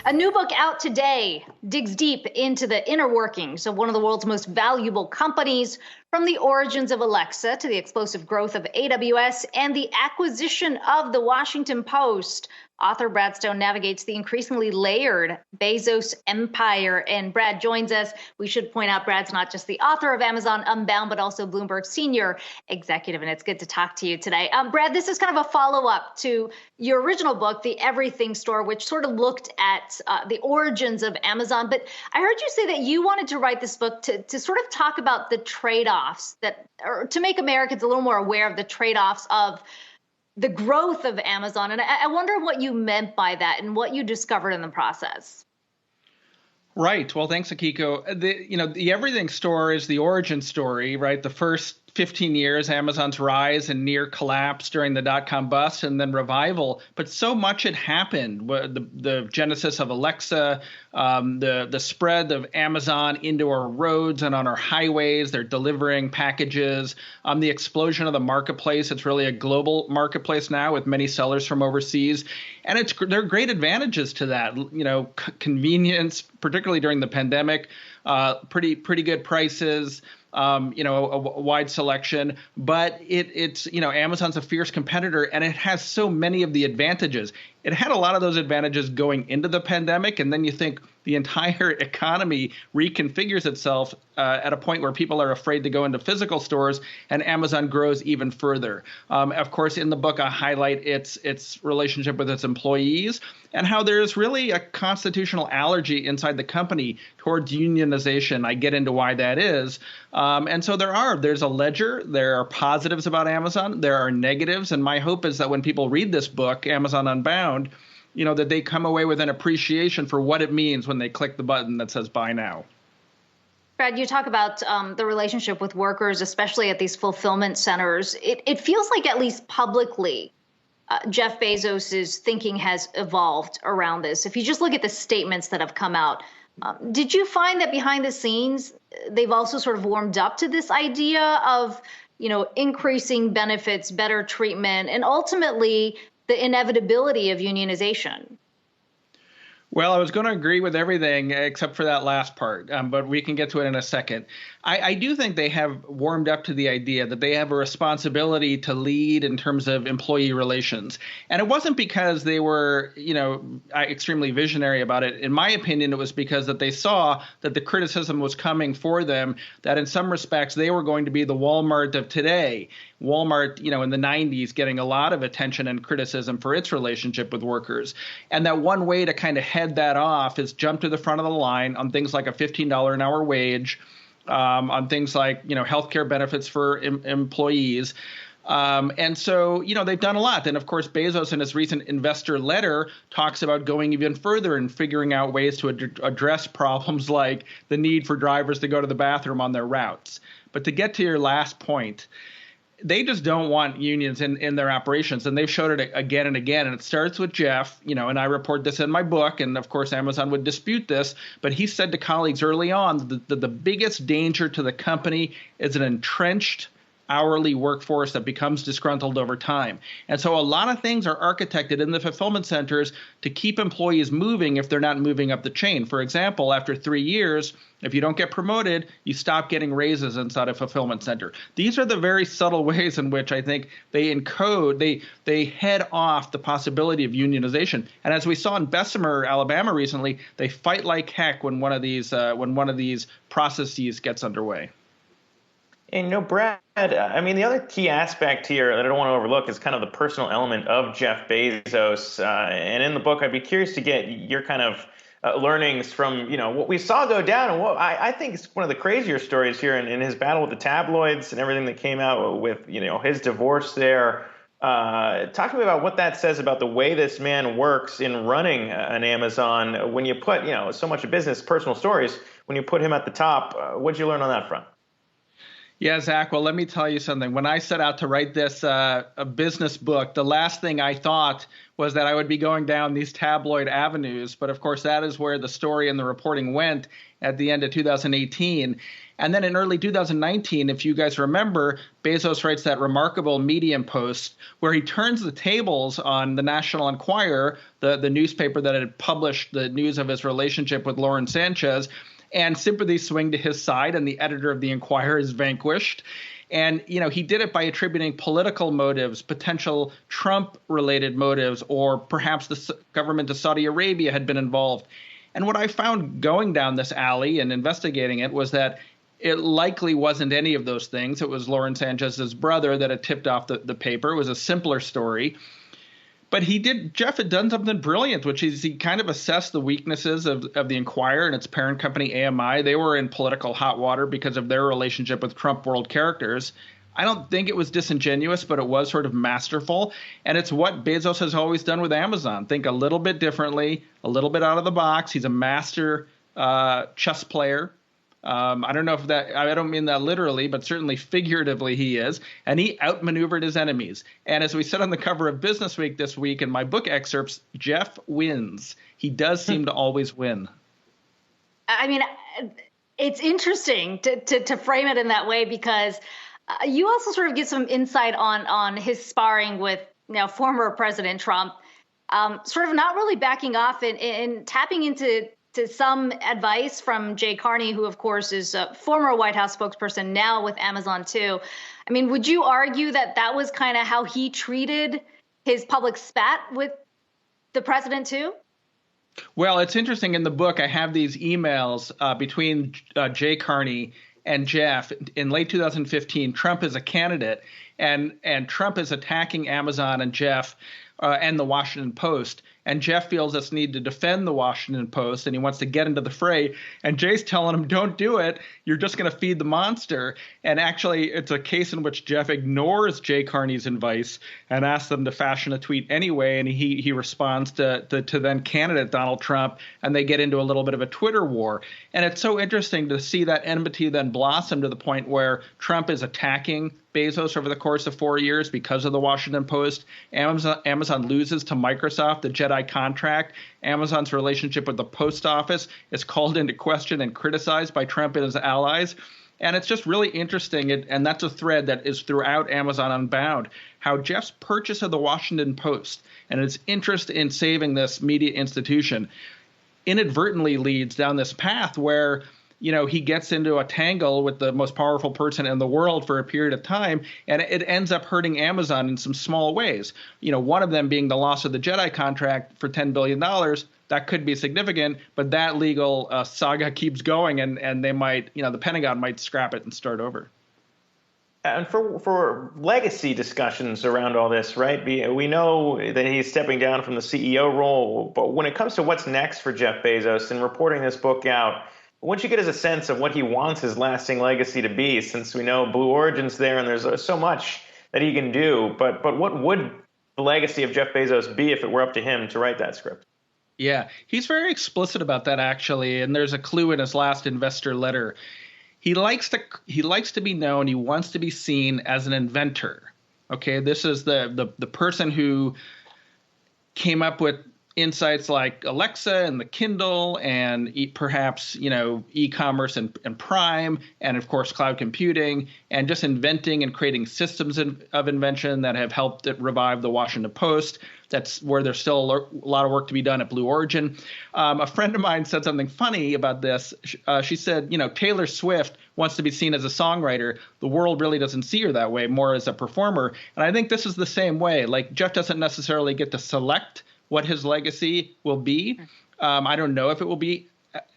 A new book out today digs deep into the inner workings of one of the world's most valuable companies, from the origins of Alexa to the explosive growth of AWS and the acquisition of the Washington Post. Author Brad Stone navigates the increasingly layered Bezos empire. And Brad joins us. We should point out Brad's not just the author of Amazon Unbound, but also Bloomberg senior executive. And it's good to talk to you today. Brad, this is kind of a follow-up to your original book, The Everything Store, which sort of looked at the origins of Amazon. But I heard you say that you wanted to write this book to sort of talk about the trade-offs or to make Americans a little more aware of the trade-offs of the growth of Amazon. And I wonder what you meant by that and what you discovered in the process. Right. Well, thanks, Akiko. The Everything Store is the origin story, right? The first 15 years, Amazon's rise and near collapse during the dot-com bust and then revival. But so much had happened. The genesis of Alexa, the spread of Amazon into our roads and on our highways. They're delivering packages. The explosion of the marketplace. It's really a global marketplace now with many sellers from overseas. And there are great advantages to that. Convenience, particularly during the pandemic, pretty good prices. A wide selection, but it's Amazon's a fierce competitor and it has so many of the advantages. It had a lot of those advantages going into the pandemic, and then you think the entire economy reconfigures itself at a point where people are afraid to go into physical stores, and Amazon grows even further. Of course, in the book, I highlight its relationship with its employees and how there's really a constitutional allergy inside the company towards unionization. I get into why that is. And so there's a ledger. There are positives about Amazon. There are negatives. And my hope is that when people read this book, Amazon Unbound, that they come away with an appreciation for what it means when they click the button that says buy now. Brad, you talk about the relationship with workers, especially at these fulfillment centers. It feels like, at least publicly, Jeff Bezos' thinking has evolved around this. If you just look at the statements that have come out, did you find that behind the scenes, they've also sort of warmed up to this idea of, increasing benefits, better treatment, and ultimately the inevitability of unionization? Well, I was going to agree with everything except for that last part, but we can get to it in a second. I do think they have warmed up to the idea that they have a responsibility to lead in terms of employee relations. And it wasn't because they were, extremely visionary about it. In my opinion, it was because that they saw that the criticism was coming for them, that in some respects they were going to be the Walmart of today. Walmart, in the 90s, getting a lot of attention and criticism for its relationship with workers. And that one way to kind of head that off is jump to the front of the line on things like a $15 an hour wage, on things like, healthcare benefits for employees. And so, they've done a lot. And of course, Bezos in his recent investor letter talks about going even further and figuring out ways to address problems like the need for drivers to go to the bathroom on their routes. But to get to your last point, they just don't want unions in their operations, and they've showed it again and again. And it starts with Jeff, and I report this in my book, and of course Amazon would dispute this, but he said to colleagues early on that the biggest danger to the company is an entrenched hourly workforce that becomes disgruntled over time. And so a lot of things are architected in the fulfillment centers to keep employees moving if they're not moving up the chain. For example, after 3 years, if you don't get promoted, you stop getting raises inside a fulfillment center. These are the very subtle ways in which I think they encode, they head off the possibility of unionization. And as we saw in Bessemer, Alabama recently, they fight like heck when one of these processes gets underway. And Brad, the other key aspect here that I don't want to overlook is kind of the personal element of Jeff Bezos. And in the book, I'd be curious to get your kind of learnings from, what we saw go down and what I think is one of the crazier stories here in his battle with the tabloids and everything that came out with, his divorce there. Talk to me about what that says about the way this man works in running an Amazon. When you put, so much of business, personal stories, when you put him at the top, what'd you learn on that front? Yeah, Zach. Well, let me tell you something. When I set out to write this a business book, the last thing I thought was that I would be going down these tabloid avenues. But of course, that is where the story and the reporting went at the end of 2018. And then in early 2019, if you guys remember, Bezos writes that remarkable Medium post where he turns the tables on the National Enquirer, the newspaper that had published the news of his relationship with Lauren Sanchez. And sympathies swing to his side, and the editor of the Enquirer is vanquished. And, he did it by attributing political motives, potential Trump-related motives, or perhaps the government of Saudi Arabia had been involved. And what I found going down this alley and investigating it was that it likely wasn't any of those things. It was Lauren Sanchez's brother that had tipped off the paper. It was a simpler story. But Jeff had done something brilliant, which is he kind of assessed the weaknesses of the Enquirer and its parent company, AMI. They were in political hot water because of their relationship with Trump world characters. I don't think it was disingenuous, but it was sort of masterful. And it's what Bezos has always done with Amazon. Think a little bit differently, a little bit out of the box. He's a master chess player. I don't know if I don't mean that literally, but certainly figuratively he is. And he outmaneuvered his enemies. And as we said on the cover of Business Week this week in my book excerpts, Jeff wins. He does seem to always win. I mean, it's interesting to frame it in that way because you also sort of get some insight on his sparring with former President Trump, sort of not really backing off and tapping into some advice from Jay Carney, who, of course, is a former White House spokesperson now with Amazon, too. I mean, would you argue that that was kind of how he treated his public spat with the president, too? Well, it's interesting. In the book, I have these emails between Jay Carney and Jeff. In late 2015, Trump is a candidate, and Trump is attacking Amazon and Jeff and the Washington Post. And Jeff feels this need to defend the Washington Post, and he wants to get into the fray. And Jay's telling him, don't do it. You're just going to feed the monster. And actually, it's a case in which Jeff ignores Jay Carney's advice and asks them to fashion a tweet anyway. And he responds to then candidate Donald Trump, and they get into a little bit of a Twitter war. And it's so interesting to see that enmity then blossom to the point where Trump is attacking Bezos over the course of 4 years because of the Washington Post. Amazon loses to Microsoft the Jedi contract. Amazon's relationship with the post office is called into question and criticized by Trump and his allies. And it's just really interesting, and that's a thread that is throughout Amazon Unbound, how Jeff's purchase of the Washington Post and his interest in saving this media institution inadvertently leads down this path where he gets into a tangle with the most powerful person in the world for a period of time, and it ends up hurting Amazon in some small ways. One of them being the loss of the Jedi contract for $10 billion. That could be significant, but that legal saga keeps going, and they might, the Pentagon might scrap it and start over. And for legacy discussions around all this, right? We know that he's stepping down from the CEO role, but when it comes to what's next for Jeff Bezos and reporting this book out, once you get as a sense of what he wants his lasting legacy to be, since we know Blue Origin's there and there's so much that he can do, but what would the legacy of Jeff Bezos be if it were up to him to write that script? Yeah, he's very explicit about that, actually, and there's a clue in his last investor letter. He likes to be known. He wants to be seen as an inventor. Okay, this is the person who came up with insights like Alexa and the Kindle and perhaps, e-commerce and Prime and, of course, cloud computing and just inventing and creating systems of invention that have helped it revive the Washington Post. That's where there's still a lot of work to be done at Blue Origin. A friend of mine said something funny about this. She said, Taylor Swift wants to be seen as a songwriter. The world really doesn't see her that way, more as a performer. And I think this is the same way. Like, Jeff doesn't necessarily get to select what his legacy will be. I don't know if it will be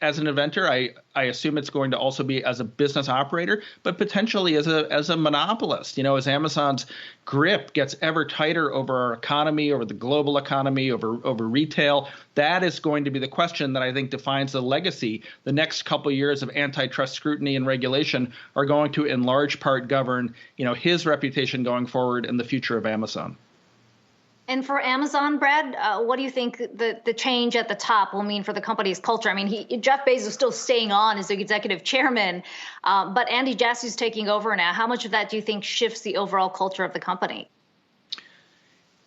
as an inventor. I assume it's going to also be as a business operator, but potentially as a monopolist. As Amazon's grip gets ever tighter over our economy, over the global economy, over retail, that is going to be the question that I think defines the legacy. The next couple of years of antitrust scrutiny and regulation are going to, in large part, govern his reputation going forward and the future of Amazon. And for Amazon, Brad, what do you think the change at the top will mean for the company's culture? I mean, Jeff Bezos is still staying on as the executive chairman, but Andy Jassy's taking over now. How much of that do you think shifts the overall culture of the company?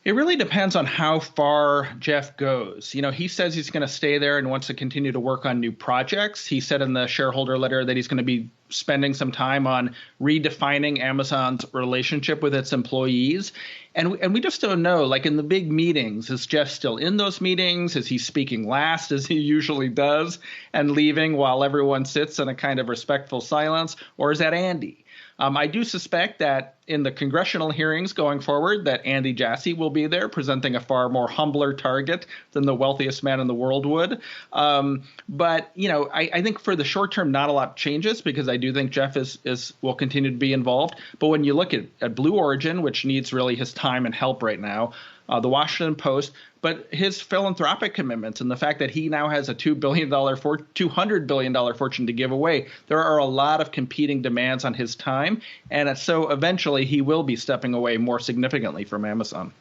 It really depends on how far Jeff goes. He says he's going to stay there and wants to continue to work on new projects. He said in the shareholder letter that he's going to be spending some time on redefining Amazon's relationship with its employees. And we just don't know, like in the big meetings, is Jeff still in those meetings? Is he speaking last, as he usually does, and leaving while everyone sits in a kind of respectful silence? Or is that Andy? I do suspect that in the congressional hearings going forward that Andy Jassy will be there presenting a far more humbler target than the wealthiest man in the world would. But, I think for the short term, not a lot changes because I do think Jeff will continue to be involved. But when you look at Blue Origin, which needs really his time and help right now, the Washington Post, but his philanthropic commitments and the fact that he now has a $200 billion fortune to give away, there are a lot of competing demands on his time. And so eventually he will be stepping away more significantly from Amazon.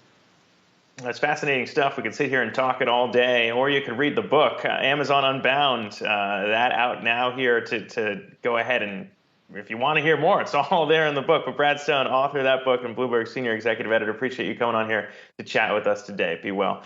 That's fascinating stuff. We could sit here and talk it all day, or you could read the book, Amazon Unbound, that out now here to go ahead and if you want to hear more, it's all there in the book. But Brad Stone, author of that book and Bloomberg Senior Executive Editor, appreciate you coming on here to chat with us today. Be well.